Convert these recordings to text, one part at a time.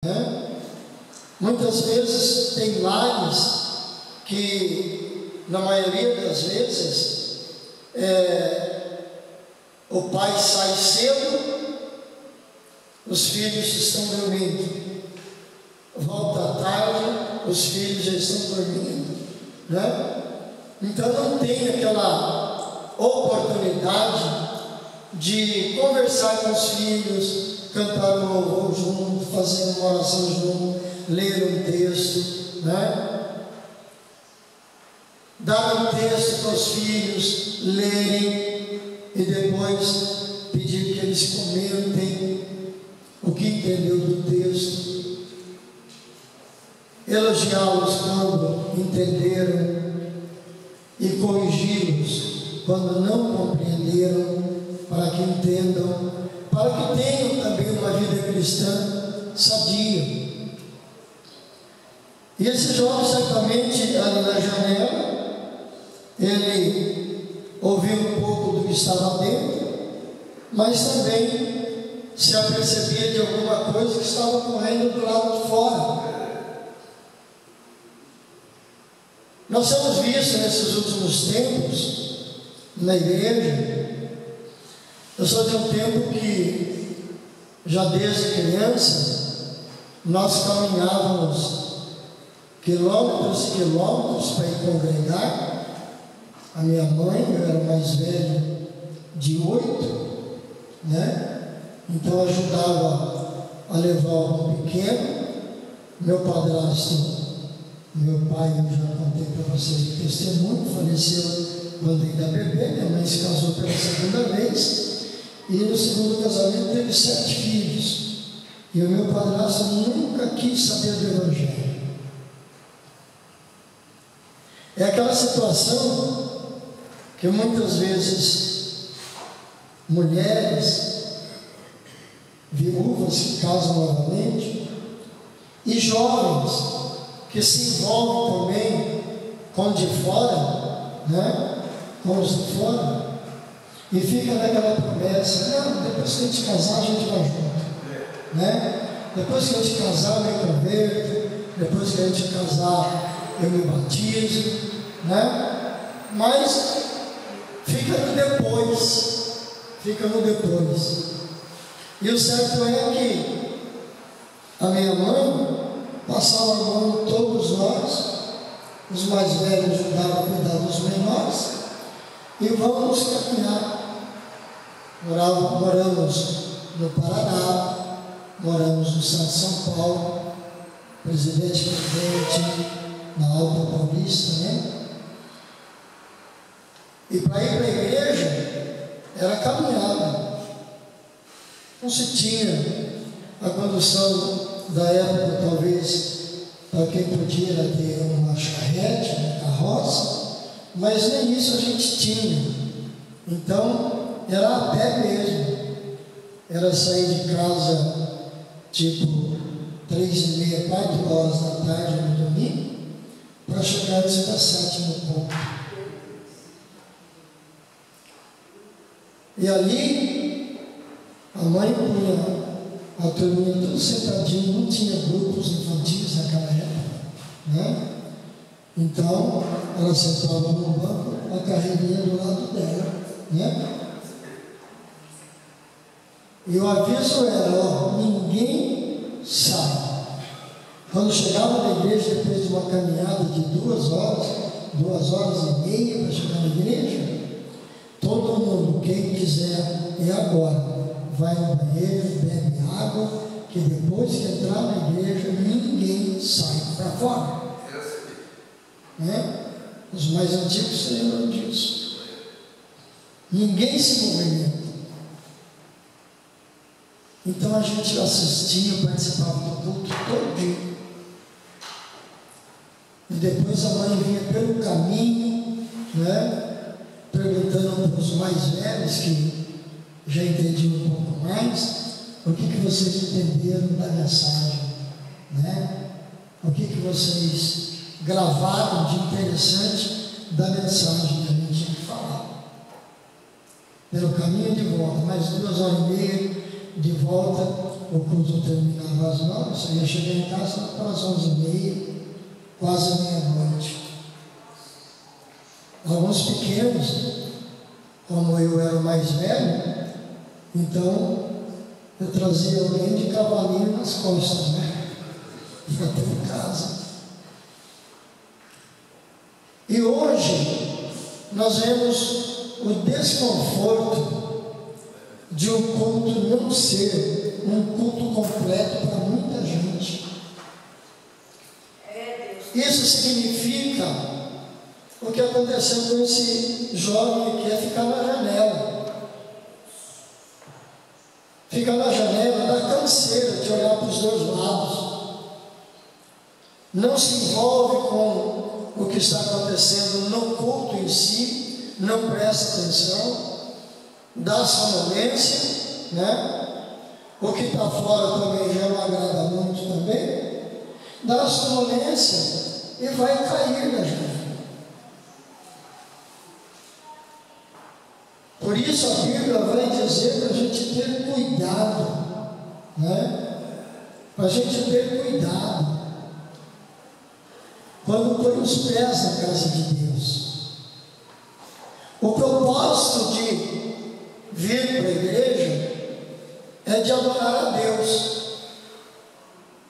né? Muitas vezes tem lares que, na maioria das vezes, o pai sai cedo, os filhos estão dormindo, volta à tarde, os filhos já estão dormindo, né? Então não tem aquela oportunidade de conversar com os filhos, cantar um louvor junto, fazer uma oração junto, ler um texto, né? Dar um texto para os filhos lerem e depois pedir que eles comentem o que entendeu do texto, elogiá-los quando entenderam e corrigi-los quando não compreenderam, para que entendam, para que tenham também uma vida cristã sadia. E esse jovem, certamente, ali na janela, ele ouviu um pouco do que estava dentro, mas também se apercebia de alguma coisa que estava ocorrendo do lado de fora. Nós temos visto nesses últimos tempos, na igreja, eu sou de um tempo que, já desde criança, nós caminhávamos quilômetros e quilômetros para ir congregar. A minha mãe, eu era mais velho de 8, né? Então ajudava a levar o pequeno. Meu padrasto, meu pai, eu já contei para vocês o testemunho, faleceu quando ainda bebê. Minha mãe se casou pela segunda vez e no segundo casamento teve 7 filhos. E o meu padrasto nunca quis saber do Evangelho. É aquela situação que muitas vezes mulheres, viúvas que casam novamente, e jovens que se envolvem também com de fora, né? Com os de fora, e fica naquela promessa: não, depois que a gente casar, a gente vai junto, né? Depois que a gente casar, eu me converto, depois que a gente casar, eu me batizo, né? Mas fica no depois. E o certo é que a minha mãe passava a mão em todos nós, os mais velhos ajudavam a cuidar dos menores, e vamos caminhar. Moramos no Paraná, moramos no estado de São Paulo, Presidente Prudente, na Alta Paulista, né? E para ir para a igreja era caminhada. Não se tinha a condução da época, talvez, para quem podia ter uma charrete, uma carroça, mas nem isso a gente tinha. Então, era a pé mesmo. Era sair de casa tipo 3h30, 4 horas da tarde no domingo, para chegar antes das 7 no ponto. E ali, a mãe punha a turminha tudo sentadinho, não tinha grupos infantis naquela época, né? Então, ela sentava no banco, a carreirinha do lado dela, né? E o aviso era: ó, ninguém sai. Quando chegava na igreja, depois de uma caminhada de 2 horas, 2h30 para chegar na igreja, todo mundo, quem quiser, é agora. Vai no banheiro, bebe água, que depois que entrar na igreja, ninguém sai para fora. Né? Os mais antigos se lembram disso. Ninguém se movimenta. Então a gente assistia, participava do culto todo dia. E depois a mãe vinha pelo caminho, né? Perguntando para os mais velhos, que já entendiam um pouco mais, o que vocês entenderam da mensagem, né? O que vocês gravaram de interessante da mensagem que a gente tinha que falar. Pelo caminho de volta, mais 2h30 de volta, o culto terminava às 9, só ia chegar em casa para as 11h30, quase meia-noite. Alguns pequenos, como eu era o mais velho, então eu trazia alguém de cavalinho nas costas, né? Até em casa. E hoje nós vemos o desconforto de um culto não ser um culto completo para muita gente. Isso significa o que aconteceu com esse jovem que quer ficar na janela. Fica na janela, dá canseira de olhar para os dois lados. Não se envolve com o que está acontecendo no culto em si, não presta atenção, dá sonolência, né? O que está fora também já não agrada muito também, dá sonolência e vai cair na janela. Por isso a Bíblia vai dizer para a gente ter cuidado, né? Para a gente ter cuidado quando põe os pés na casa de Deus. O propósito de vir para a igreja é de adorar a Deus.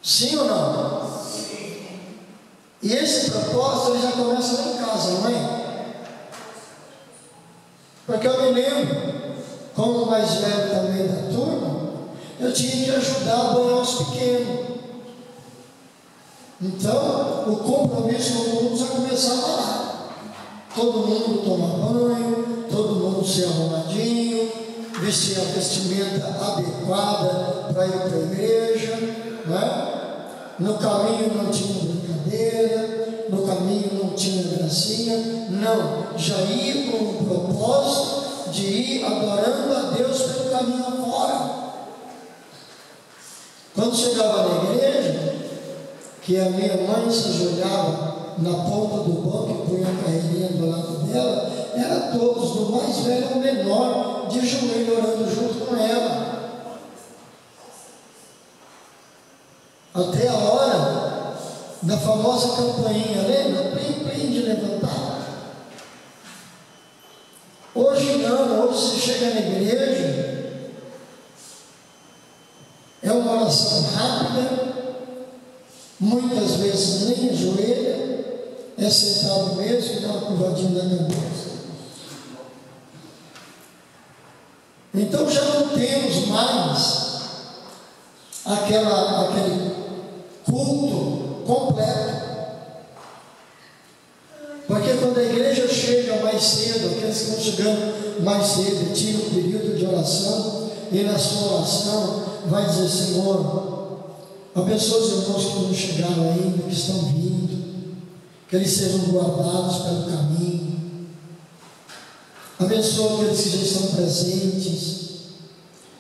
Sim ou não? Sim. E esse propósito ele já começa lá em casa, não é? Porque eu me lembro, como o mais velho também da turma, eu tinha que ajudar a banhar os pequenos. Então, o compromisso com o mundo já começava lá. Todo mundo toma banho, todo mundo se arrumadinho, vestir a vestimenta adequada para ir para a igreja, né? No caminho não tinha brincadeira, no caminho não tinha gracinha, não, já ia com o propósito de ir adorando a Deus pelo caminho afora. Quando chegava na igreja, que a minha mãe se ajoelhava na ponta do banco e punha a carreirinha do lado dela, era todos, do mais velho ao menor, de joelho orando junto com ela. Até a hora da famosa campainha, lembra? Plim, plim, de levantar. Hoje não, hoje você chega na igreja, é uma oração rápida, muitas vezes nem ajoelha, é sentado mesmo e dá uma curvadinha na cabeça. Então já não temos mais aquele culto completo. Porque quando a igreja chega mais cedo, aqueles que estão chegando mais cedo, tira um período de oração, e na sua oração vai dizer: Senhor, abençoa os irmãos que não chegaram ainda, que estão vindo, que eles sejam guardados pelo caminho. Abençoa aqueles que já estão presentes.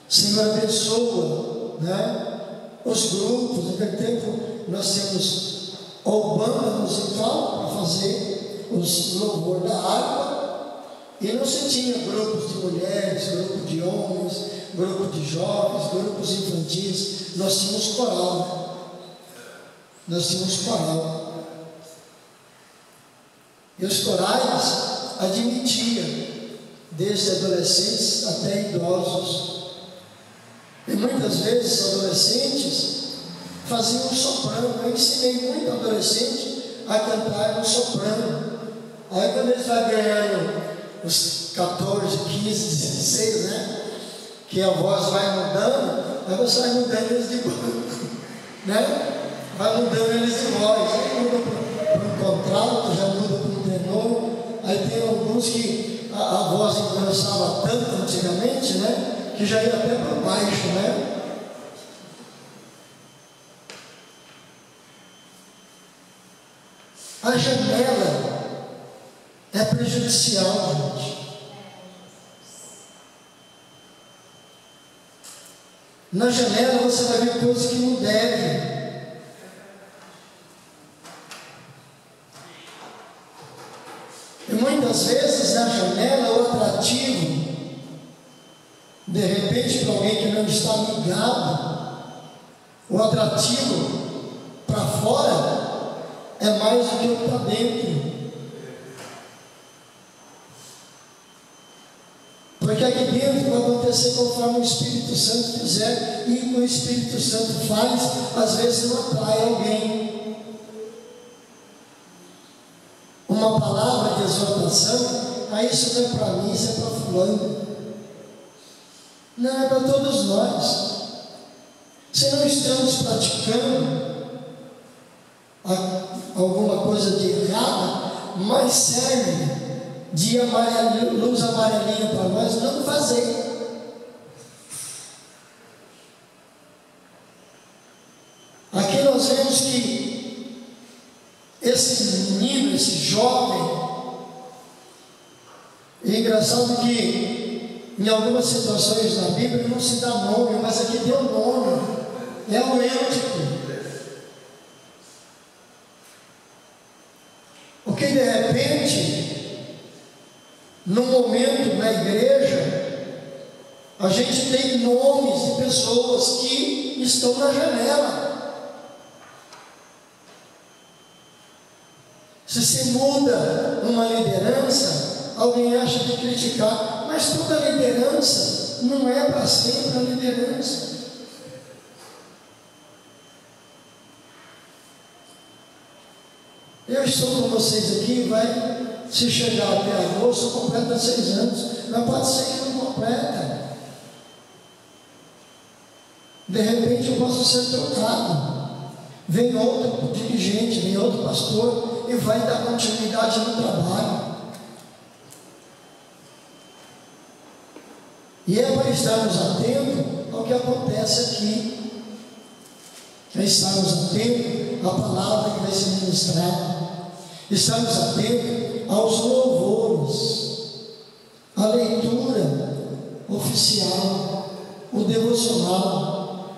Senhor, abençoa, né, os grupos. Naquele tempo nós temos ou banda musical para fazer os louvor da harpa, e não se tinha grupos de mulheres, grupos de homens, grupos de jovens, grupos infantis. Nós tínhamos coral. Nós tínhamos coral. E os corais admitiam desde adolescentes até idosos. E muitas vezes adolescentes faziam um soprano. Eu ensinei muito adolescente a cantar no soprano. Aí quando eles vão ganhando os 14, 15, 16, né? Que a voz vai mudando, aí você vai mudando eles de banco, né? Vai mudando eles de voz. Aí muda para um contralto, já muda para um tenor. Aí tem alguns que a voz engrossava tanto antigamente, né? Que já ia até para baixo, né? A janela é prejudicial, gente. Na janela você vai ver coisas que não devem. E muitas vezes na janela o atrativo, de repente para alguém que não está ligado o atrativo para fora é mais do que o que está dentro. Porque aqui dentro vai acontecer conforme o Espírito Santo fizer, e o que o Espírito Santo faz, às vezes não atrai alguém. Uma palavra de exortação, isso não é para mim, isso é para fulano. Não, é para todos nós. Se não estamos praticando alguma coisa de errada, mas serve de luz amarelinha para nós não fazer. Aqui nós vemos que esse menino, esse jovem, é engraçado que em algumas situações na Bíblia não se dá nome, mas aqui deu nome, é o Eutico. Porque de repente, no momento na igreja, a gente tem nomes de pessoas que estão na janela. Se muda uma liderança, alguém acha de criticar, mas toda liderança não é para sempre a liderança. Eu estou com vocês aqui, se chegar até agosto, completa 6 anos, mas pode ser que não completa. De repente eu posso ser trocado. Vem outro dirigente, vem outro pastor e vai dar continuidade no trabalho. E é para estarmos atentos ao que acontece aqui. É estarmos atentos à palavra que vai ser ministrada. Estamos atentos aos louvores, à leitura oficial, o devocional.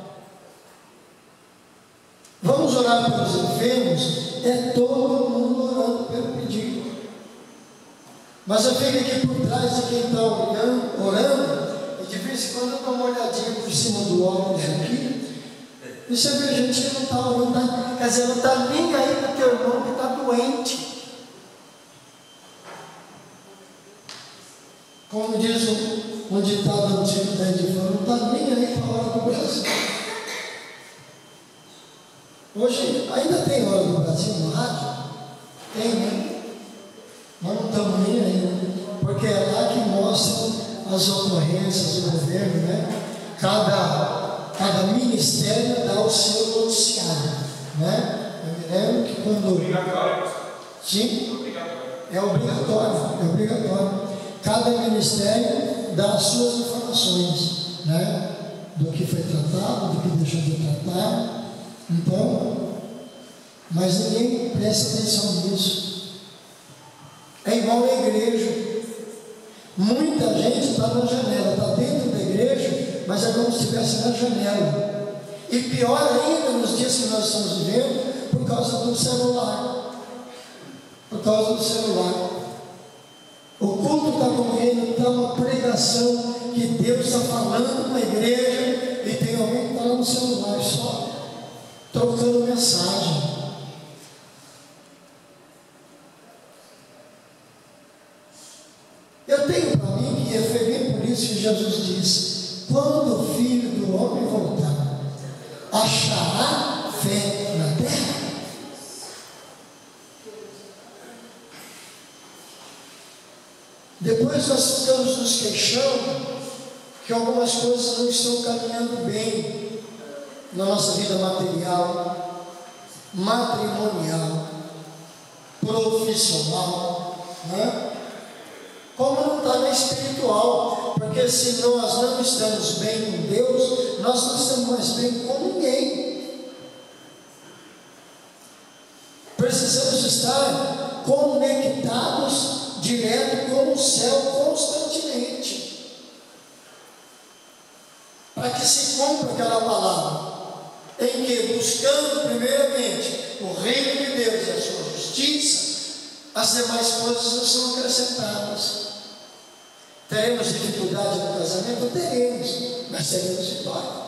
Vamos orar pelos enfermos? É todo mundo orando pelo pedido. Mas eu fico aqui por trás de quem está orando, e de vez em quando eu dou uma olhadinha por cima do óculos aqui, e você vê a gente que não está orando, quer dizer, não está nem aí para o teu irmão que está doente. Como diz um ditado antigo da Edifã, não está nem aí para a hora do Brasil. Hoje ainda tem hora do Brasil no rádio? Tem, né? Nós não estamos nem aí, né? Porque é lá que mostram as ocorrências do governo, né? Cada ministério dá o seu noticiário, né? Eu me lembro que quando... Obrigatório. Sim? É obrigatório. Cada ministério dá as suas informações, né? Do que foi tratado, do que deixou de tratar. Então, mas ninguém presta atenção nisso. É igual na igreja. Muita gente está na janela, está dentro da igreja, mas é como se estivesse na janela. E pior ainda nos dias que nós estamos vivendo, por causa do celular. O culto está correndo, está uma pregação que Deus está falando com a igreja, e tem alguém que está lá no celular só, trocando mensagem. Eu tenho para mim que foi bem por isso que Jesus disse: quando o Filho do Homem voltar, achará fé na terra? Depois nós ficamos nos queixando que algumas coisas não estão caminhando bem na nossa vida material, matrimonial, profissional, né? Como não está na espiritual, porque se nós não estamos bem com Deus, nós não estamos mais bem com ninguém. Precisamos estar conectados direto com o céu constantemente, para que se cumpra aquela palavra, em que, buscando primeiramente o reino de Deus e a sua justiça, as demais coisas não são acrescentadas. Teremos dificuldade no casamento? Teremos, mas teremos vitória.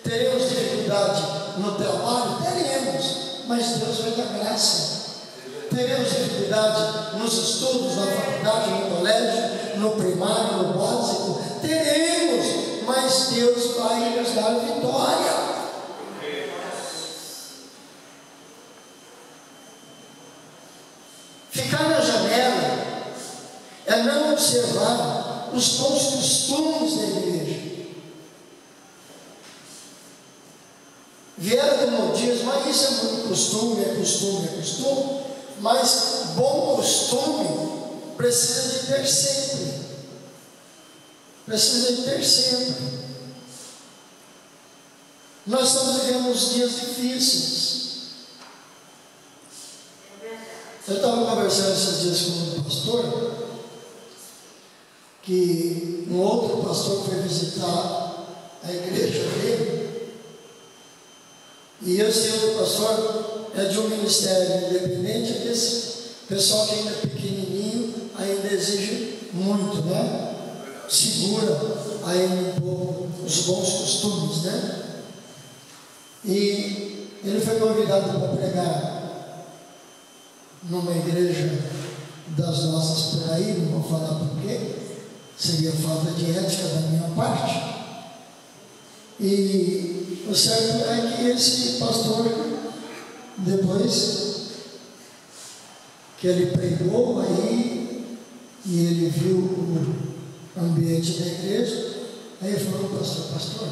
Teremos dificuldade dificuldade no trabalho? Teremos, mas Deus vai dar graça. Teremos dificuldade nos estudos, na faculdade, no colégio, no primário, no básico? Teremos, mas Deus vai nos dar vitória. Ficar na janela é não observar os bons costumes da igreja. Vieram como diz, mas isso é muito costume, é costume, mas bom costume precisa de ter sempre. Precisa de ter sempre. Nós estamos vivendo uns dias difíceis. Eu estava conversando esses dias com um pastor, que um outro pastor foi visitar a igreja dele, e esse outro pastor é de um ministério independente, desse pessoal que ainda é pequenininho, ainda exige muito, né? Segura ainda um pouco os bons costumes, né? E ele foi convidado para pregar numa igreja das nossas por aí, não vou falar por quê, seria falta de ética da minha parte. E o certo é que esse pastor, depois que ele pregou aí, e ele viu o ambiente da igreja, aí ele falou: pastor,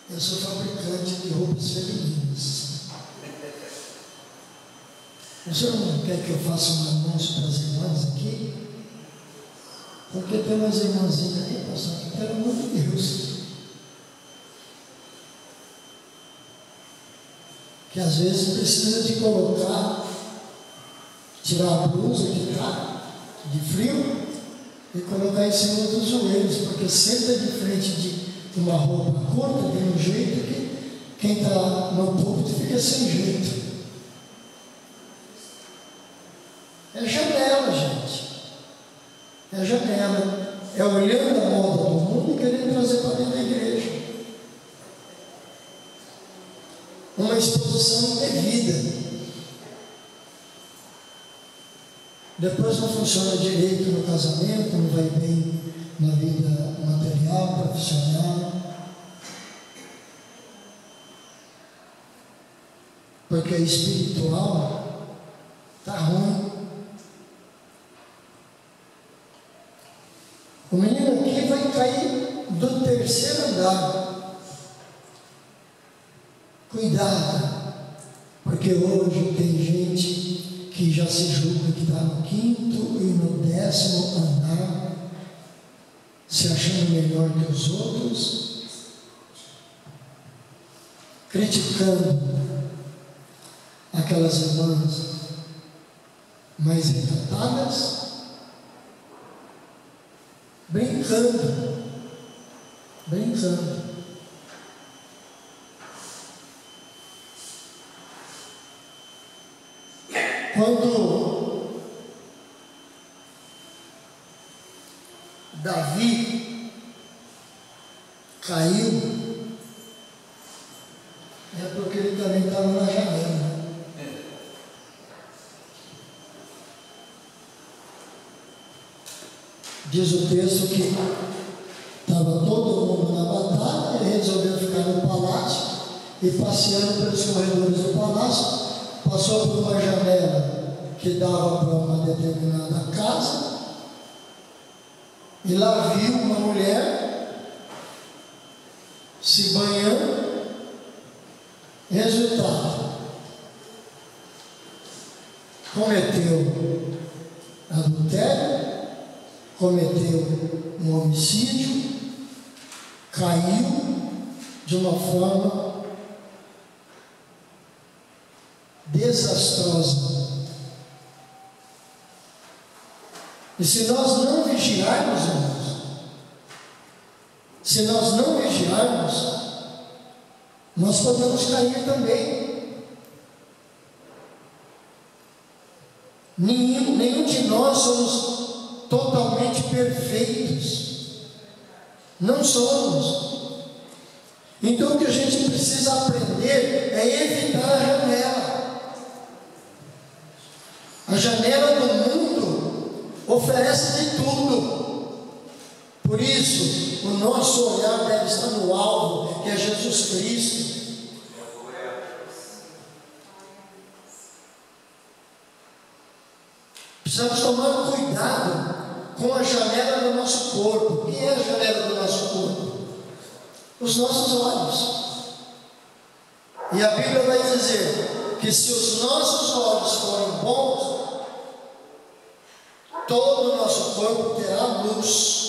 eu sou fabricante de roupas femininas. O senhor não quer que eu faça um anúncio para as irmãs aqui? Porque tem umas irmãzinhas aí, pastor, que pelo amor de Deus, que às vezes precisa de colocar, tirar a blusa que está de frio e colocar em cima dos joelhos, porque senta de frente de uma roupa curta, de um jeito que quem está no púlpito fica sem jeito. É janela, gente. É janela. É olhando a moda do mundo e querendo trazer para dentro da igreja. Uma exposição indevida. Depois não funciona direito no casamento, não vai bem na vida material, profissional. Porque espiritual está ruim. O menino aqui vai cair do terceiro andar. Cuidado, porque hoje tem gente que já se julga que está no 5º e no 10º andar, se achando melhor que os outros, criticando aquelas irmãs mais encantadas, brincando. Quando Davi caiu, é porque ele também estava na janela. Diz o texto que estava todo mundo na batalha, ele resolveu ficar no palácio e passeando pelos corredores do palácio, passou por uma janela que dava para uma determinada casa e lá viu uma mulher se banhando. Resultado: cometeu adultério, cometeu um homicídio, caiu de uma forma desastrosa. E se nós não vigiarmos, irmãos, se nós não vigiarmos, nós podemos cair também. Nenhum de nós somos totalmente perfeitos. Não somos. Então o que a gente precisa aprender é evitar a janela. A janela do mundo oferece de tudo. Por isso, o nosso olhar deve estar no alvo, que é Jesus Cristo. Precisamos tomar cuidado com a janela do nosso corpo. Quem é a janela do nosso corpo? Os nossos olhos. E a Bíblia vai dizer que se os nossos olhos forem bons, todo o nosso corpo terá luz.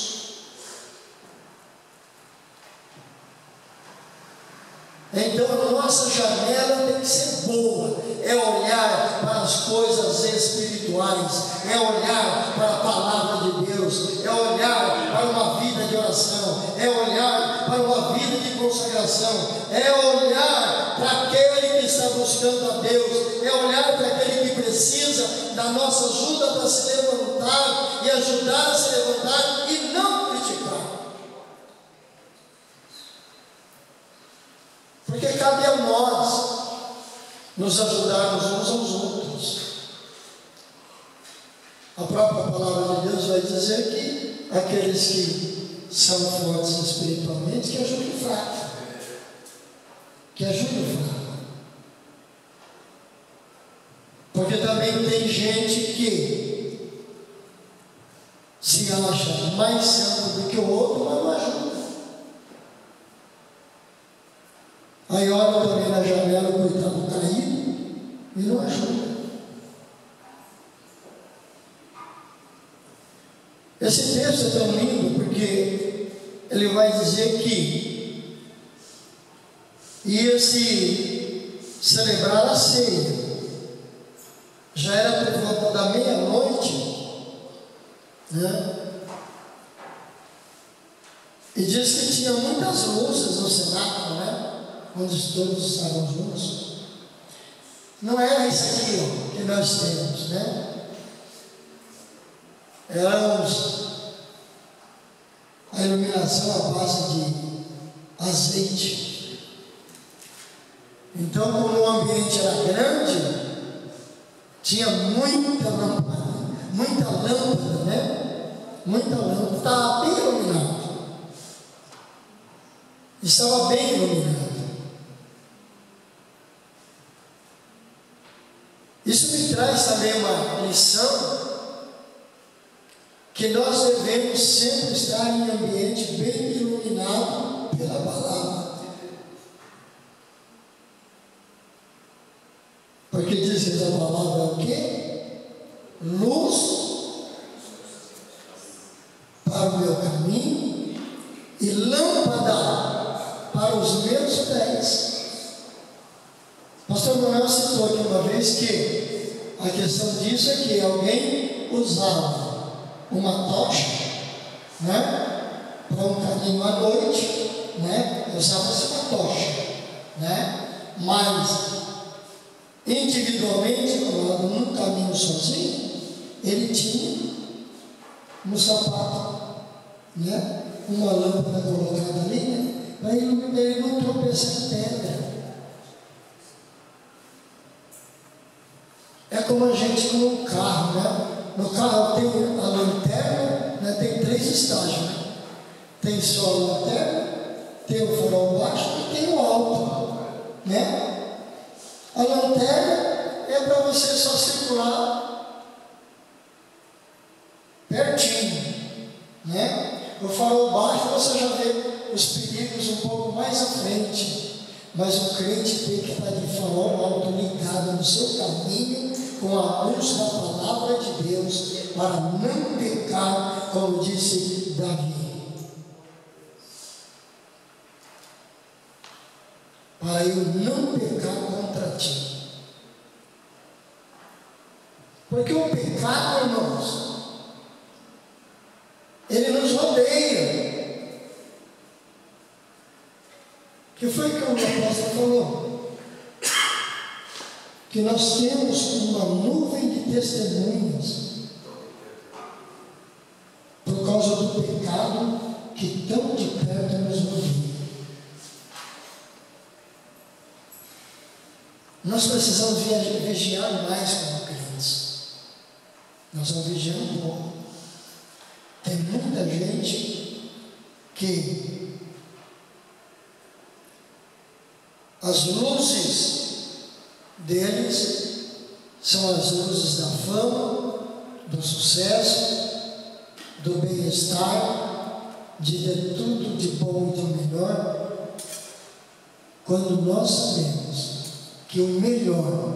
Então a nossa janela tem que ser boa, é olhar para as coisas espirituais, é olhar para a palavra de Deus, é olhar para uma vida de oração, é olhar para uma vida de consagração, é olhar para aquele que está buscando a Deus, é olhar para aquele que precisa da nossa ajuda para se levantar e ajudar a se levantar e não criticar. Porque cabe a nós nos ajudarmos uns aos outros. A própria palavra de Deus vai dizer que aqueles que são fortes espiritualmente, que ajudem o fraco. Que ajudem o fraco. Porque também tem gente que se acha mais santo do que o outro, mas não ajuda. Aí olha também na janela o coitado caído e não ajuda. Esse texto é tão lindo porque ele vai dizer que ia-se celebrar a ceia. Já era por volta da meia-noite, né? E diz que tinha muitas luzes no cenáculo, né? Onde todos estavam juntos. Não era isso aqui, ó, que nós temos, né? Éramos a iluminação à base de azeite. Então, como o ambiente era grande, tinha muita lâmpada, né? Muita lâmpada, estava bem iluminado. Estava bem iluminado. Isso me traz também uma lição, que nós devemos sempre estar em ambiente bem iluminado pela palavra. Porque diz que a palavra é o quê? Luz para o meu caminho e lâmpada para os meus pés. Pastor Manuel citou aqui uma vez que a questão disso é que alguém usava uma tocha, né, para um caminho à noite, né, usava-se uma tocha, né, mas individualmente, num caminho sozinho, ele tinha um sapato, né, uma lâmpada colocada ali, né, para ele não tropeçar em pedra. É como a gente com um carro, né? No carro tem a lanterna, né? Tem 3 estágios, né? Tem só a lanterna, tem o farol baixo e tem o alto, né? A lanterna é para você só circular pertinho, né? O farol baixo você já vê os perigos um pouco mais à frente. Mas o crente tem que estar de farol alto ligado no seu caminho com a luz da palavra de Deus para não pecar, como disse Davi. Para eu não pecar contra ti. Porque o pecado, irmãos, ele nos rodeia. Que foi que o apóstolo falou? Que nós temos uma nuvem de testemunhas por causa do pecado que tão de perto nos rodeia. Nós precisamos vigiar mais como crentes. Nós vamos vigiar um pouco. Tem muita gente que as luzes deles são as luzes da fama, do sucesso, do bem-estar, de ter tudo de bom e de melhor, quando nós sabemos que o melhor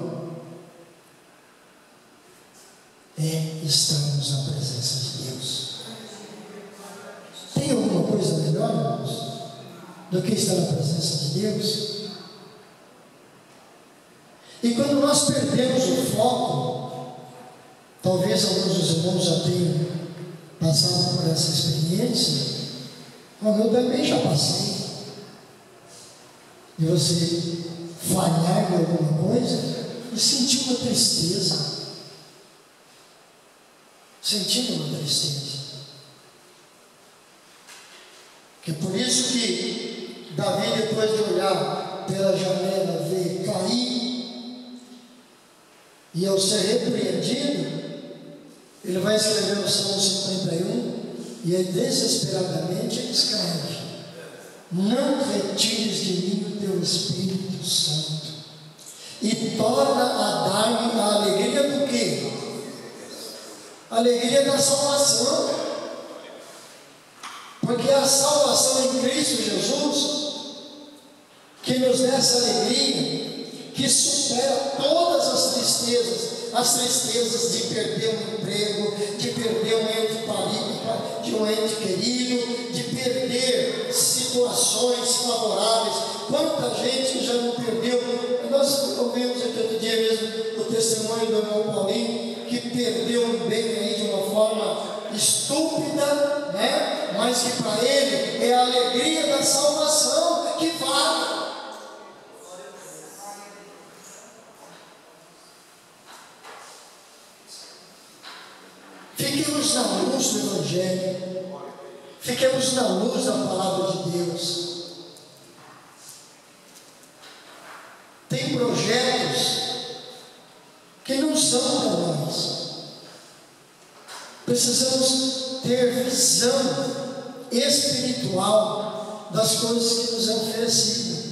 é estarmos na presença de Deus. Tem alguma coisa melhor, irmãos, do que estar na presença de Deus? E quando nós perdemos o foco, talvez alguns dos irmãos já tenham passado por essa experiência, como eu também já passei, de você falhar em alguma coisa e sentir uma tristeza, sentindo uma tristeza. Que é por isso que Davi, depois de olhar pela janela, ver cair, e ao ser repreendido, ele vai escrever o Salmo 51, e aí desesperadamente ele escreve: não retires de mim o teu Espírito Santo, e torna a dar-me a alegria do quê? A alegria da salvação. Porque a salvação em Cristo Jesus, que nos dá essa alegria, que supera todas as tristezas de perder um emprego, de perder um ente querido, de perder situações favoráveis. Quanta gente já não perdeu? Nós ouvimos aqui outro dia mesmo o testemunho do irmão Paulinho, que perdeu um bem aí de uma forma estúpida, né? Mas que para ele é a alegria da salvação que vale. Fiquemos na luz do Evangelho, fiquemos na luz da palavra de Deus. Tem projetos que não são para nós. Precisamos ter visão espiritual das coisas que nos é oferecidas.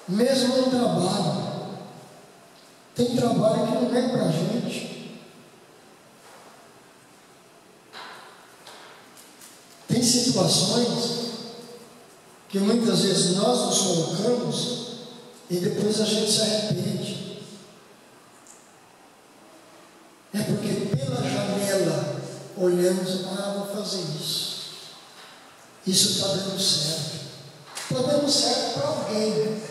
Mesmo no trabalho, tem trabalho que não é para a gente. Tem situações que muitas vezes nós nos colocamos e depois a gente se arrepende. É porque pela janela olhamos: vou fazer isso. Isso está dando certo. Está dando certo para alguém.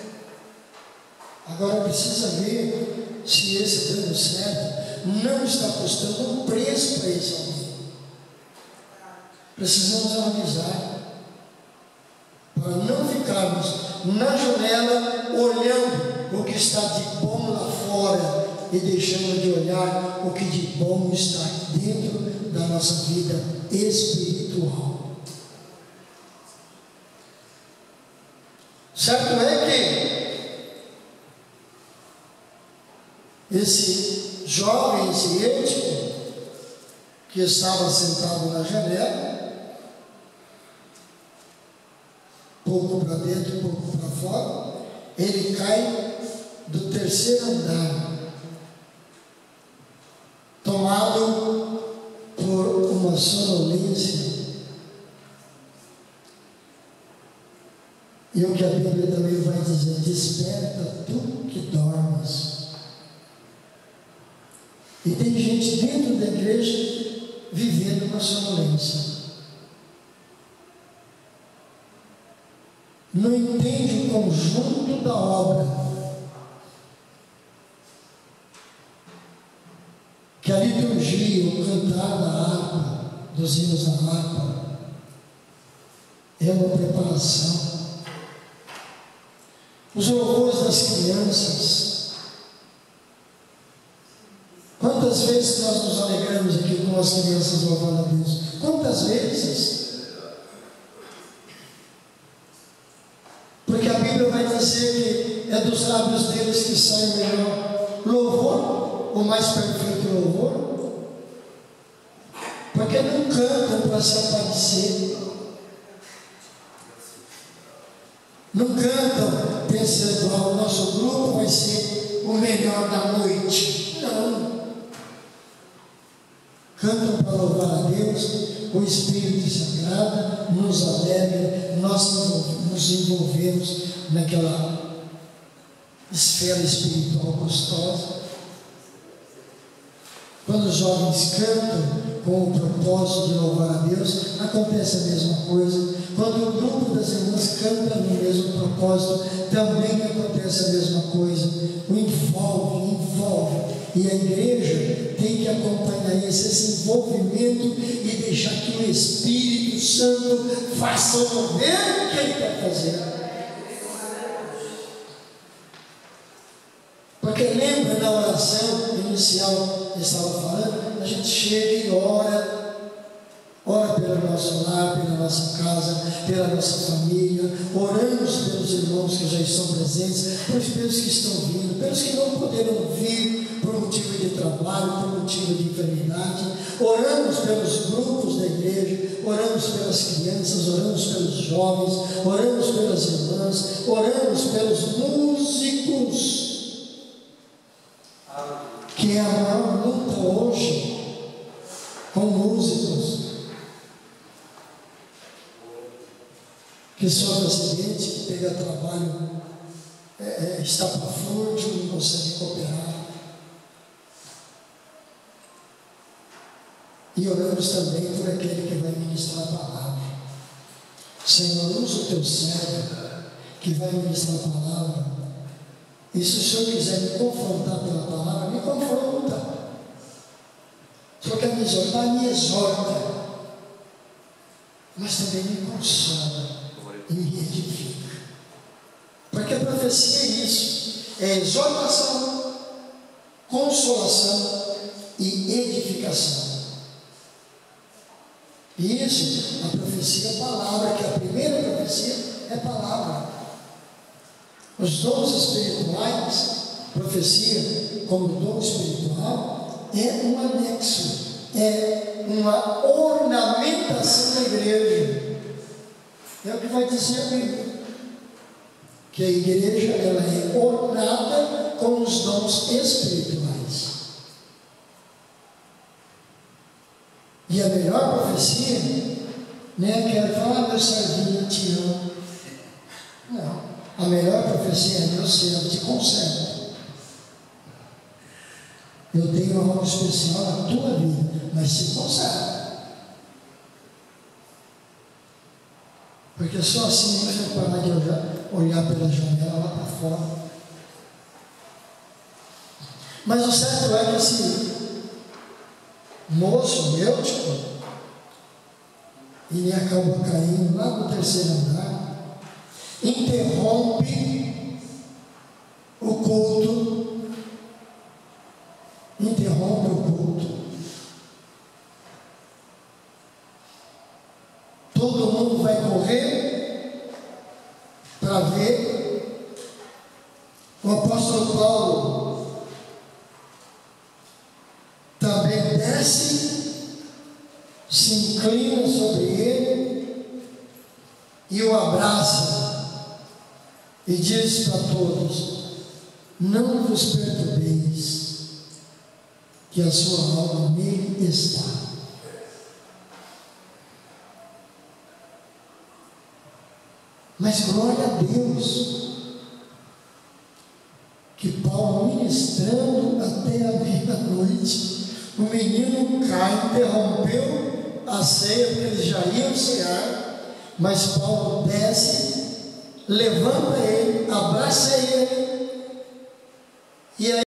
Agora precisa ver se esse dando certo não está custando um preço para esse alguém. Precisamos analisar, para não ficarmos na janela olhando o que está de bom lá fora e deixando de olhar o que de bom está dentro da nossa vida espiritual. Certo é que esse jovem, esse ético, que estava sentado na janela, pouco para dentro, pouco para fora, ele cai do terceiro andar, tomado por uma sonolência. E o que a Bíblia também vai dizer: desperta tu que dormes. E tem gente dentro da igreja vivendo uma sonolência. Não entende o conjunto da obra, que a liturgia, o cantar da harpa, dos hinos da harpa, é uma preparação. Os louvores das crianças. Quantas vezes nós nos alegramos aqui com as crianças louvando a Deus? Quantas vezes? Porque a Bíblia vai dizer que é do dos lábios deles que sai o melhor louvor, o mais perfeito louvor. Porque não cantam para se aparecer, não cantam pensando, o nosso grupo vai ser o melhor da noite. Não. Cantam para louvar a Deus, o Espírito se agrada, nos alegra, nós nos envolvemos naquela esfera espiritual gostosa. Quando os jovens cantam com o propósito de louvar a Deus, acontece a mesma coisa. Quando o grupo das irmãs canta no mesmo propósito, também acontece a mesma coisa. O envolve. E a igreja tem que acompanhar esse envolvimento e deixar que o Espírito Santo faça o governo que Ele quer fazer. Porque lembra na oração inicial que estava falando, a gente chega e ora pelo nosso lar, pela nossa casa, pela nossa família, oramos pelos irmãos que já estão presentes, pelos que estão vindo, pelos que não poderão vir por motivo de trabalho, por motivo de enfermidade, oramos pelos grupos da igreja, oramos pelas crianças, oramos pelos jovens, oramos pelas irmãs, oramos pelos músicos, que é a maior luta hoje com músicos que sofre acidente, que pega trabalho, está para fúrdio, não consegue cooperar. E oramos também por aquele que vai ministrar a palavra. Senhor, usa o teu servo que vai ministrar a palavra. E se o Senhor quiser me confrontar pela palavra, me confronta. Se o Senhor quer me exortar, me exorta. Mas também me consola e me edifica. Porque a profecia é isso: é exortação, consolação e edificação. E isso, a profecia é palavra, que a primeira profecia é palavra. Os dons espirituais, profecia como dom espiritual, é um anexo, é uma ornamentação da igreja. É o que vai dizer a Bíblia, que a igreja ela é ornada com os dons espirituais. E a melhor profecia não é aquela que fala, meu servinho, te amo. Não. A melhor profecia é meu servo, te conserva. Eu tenho algo especial na tua vida, mas te conserva. Porque só assim você vai parar de olhar pela janela lá para fora. Mas o certo é que esse moço Eutico, ele acabou caindo lá no terceiro andar, interrompe o culto, todo mundo vai correr para ver. O apóstolo Paulo também desce, se inclina sobre ele e o abraça e diz para todos: não vos perturbeis, que a sua alma nele está. Mas glória a Deus, que Paulo ministrando até a meia-noite, o menino cai, interrompeu a ceia, porque eles já iam cear, mas Paulo desce, levanta ele, abraça ele, e aí